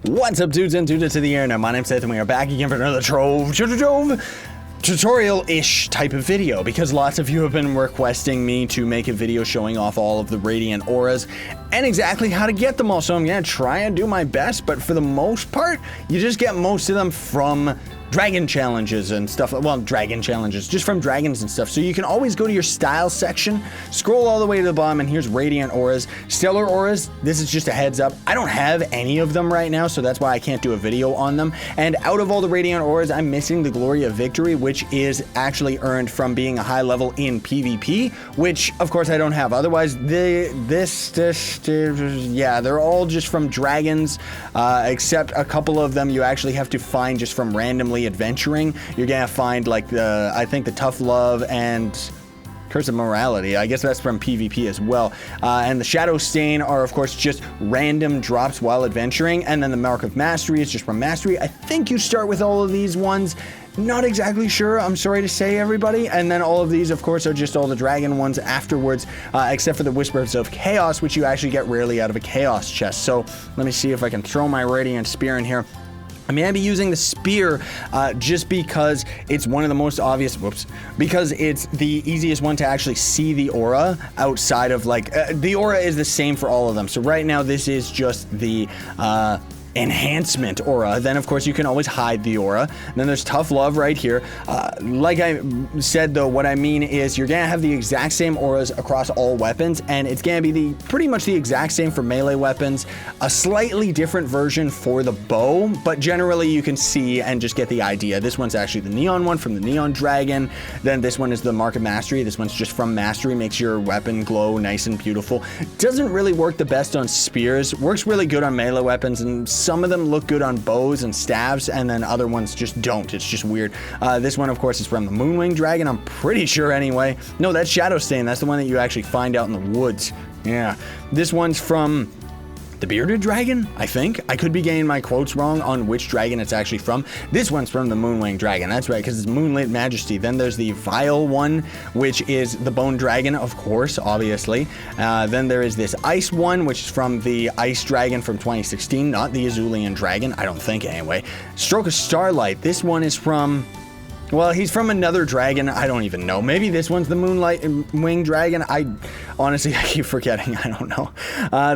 What's up, dudes and dudes to the internet? My name's Scythe and we are back again for another Trove tutorial-ish type of video, because lots of you have been requesting me to make a video showing off all of the radiant auras and exactly how to get them all. So I'm gonna try and do my best, but for the most part, you just get most of them from dragon challenges and stuff. Well, dragon challenges, just from dragons and stuff. So you can always go to your style section, scroll all the way to the bottom, and here's radiant auras. Stellar auras, this is just a heads up. I don't have any of them right now, so that's why I can't do a video on them. And out of all the radiant auras, I'm missing the Glory of Victory, which is actually earned from being a high level in PvP, which of course I don't have. Otherwise, yeah, they're all just from dragons, except a couple of them you actually have to find just from randomly adventuring. You're gonna find like I think the Tough Love and Curse of Morality. I guess that's from PvP as well. And the Shadow Stain are of course just random drops while adventuring. And then the Mark of Mastery is just from Mastery. I think you start with all of these ones. Not exactly sure, I'm sorry to say, everybody. And then all of these, of course, are just all the dragon ones afterwards, except for the Whispers of Chaos, which you actually get rarely out of a Chaos chest. So let me see if I can throw my Radiant Spear in here. I'm going to be using the spear just because it's one of the most obvious, because it's the easiest one to actually see the aura outside of like, the aura is the same for all of them. So right now this is just the enhancement aura. Then of course you can always hide the aura. And then there's Tough Love right here. Like I said though, what I mean is you're gonna have the exact same auras across all weapons, and it's gonna be pretty much the exact same for melee weapons. A slightly different version for the bow, but generally you can see and just get the idea. This one's actually the neon one from the Neon Dragon. Then this one is the Mark of Mastery. This one's just from Mastery, makes your weapon glow nice and beautiful. Doesn't really work the best on spears, works really good on melee weapons, and some of them look good on bows and staves, and then other ones just don't. It's just weird. This one, of course, is from the Moonwing Dragon, I'm pretty sure anyway. No, that's Shadow Stain. That's the one that you actually find out in the woods. Yeah. This one's from the Bearded Dragon, I think. I could be getting my quotes wrong on which dragon it's actually from. This one's from the Moonwing Dragon. That's right, because it's Moonlit Majesty. Then there's the Vile one, which is the Bone Dragon, of course, obviously. Then there is this Ice one, which is from the Ice Dragon from 2016, not the Azulian Dragon, I don't think anyway. Stroke of Starlight. This one is from, well, he's from another dragon. I don't even know. Maybe this one's the Moonlight Wing Dragon. Honestly, I keep forgetting. I don't know.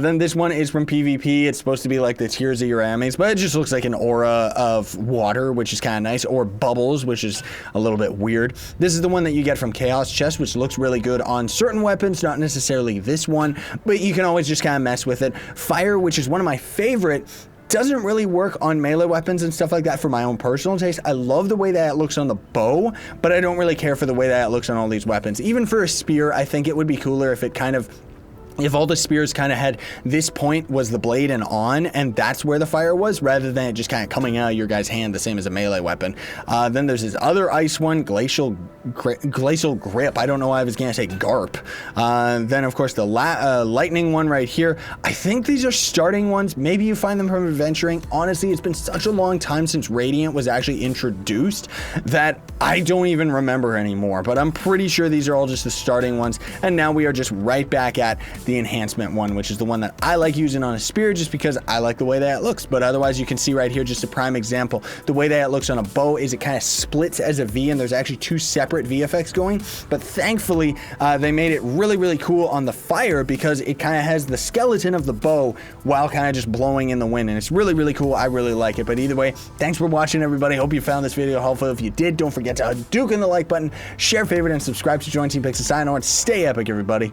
Then this one is from PvP. It's supposed to be like the Tears of Urames, but it just looks like an aura of water, which is kind of nice, or bubbles, which is a little bit weird. This is the one that you get from Chaos Chest, which looks really good on certain weapons, not necessarily this one, but you can always just kind of mess with it. Fire, which is one of my favorite, doesn't really work on melee weapons and stuff like that for my own personal taste. I love the way that it looks on the bow, but I don't really care for the way that it looks on all these weapons. Even for a spear, I think it would be cooler if it kind of, if all the spears kind of had this point was the blade and on, and that's where the fire was, rather than it just kind of coming out of your guy's hand the same as a melee weapon. Then there's this other ice one, Glacial Grip. I don't know why I was gonna say Garp. Then of course the lightning one right here. I think these are starting ones. Maybe you find them from adventuring. Honestly, it's been such a long time since Radiant was actually introduced that I don't even remember anymore, but I'm pretty sure these are all just the starting ones. And now we are just right back at the enhancement one, which is the one that I like using on a spear just because I like the way that it looks. But otherwise, you can see right here, just a prime example, the way that it looks on a bow is it kind of splits as a V, and there's actually two separate V effects going. But thankfully, they made it really, really cool on the fire because it kind of has the skeleton of the bow while kind of just blowing in the wind, and it's really, really cool. I really like it. But either way, thanks for watching, everybody. Hope you found this video helpful. If you did, don't forget to duke in the like button, share, favorite, and subscribe to Join Team Pixel. Sign on. Stay epic, everybody.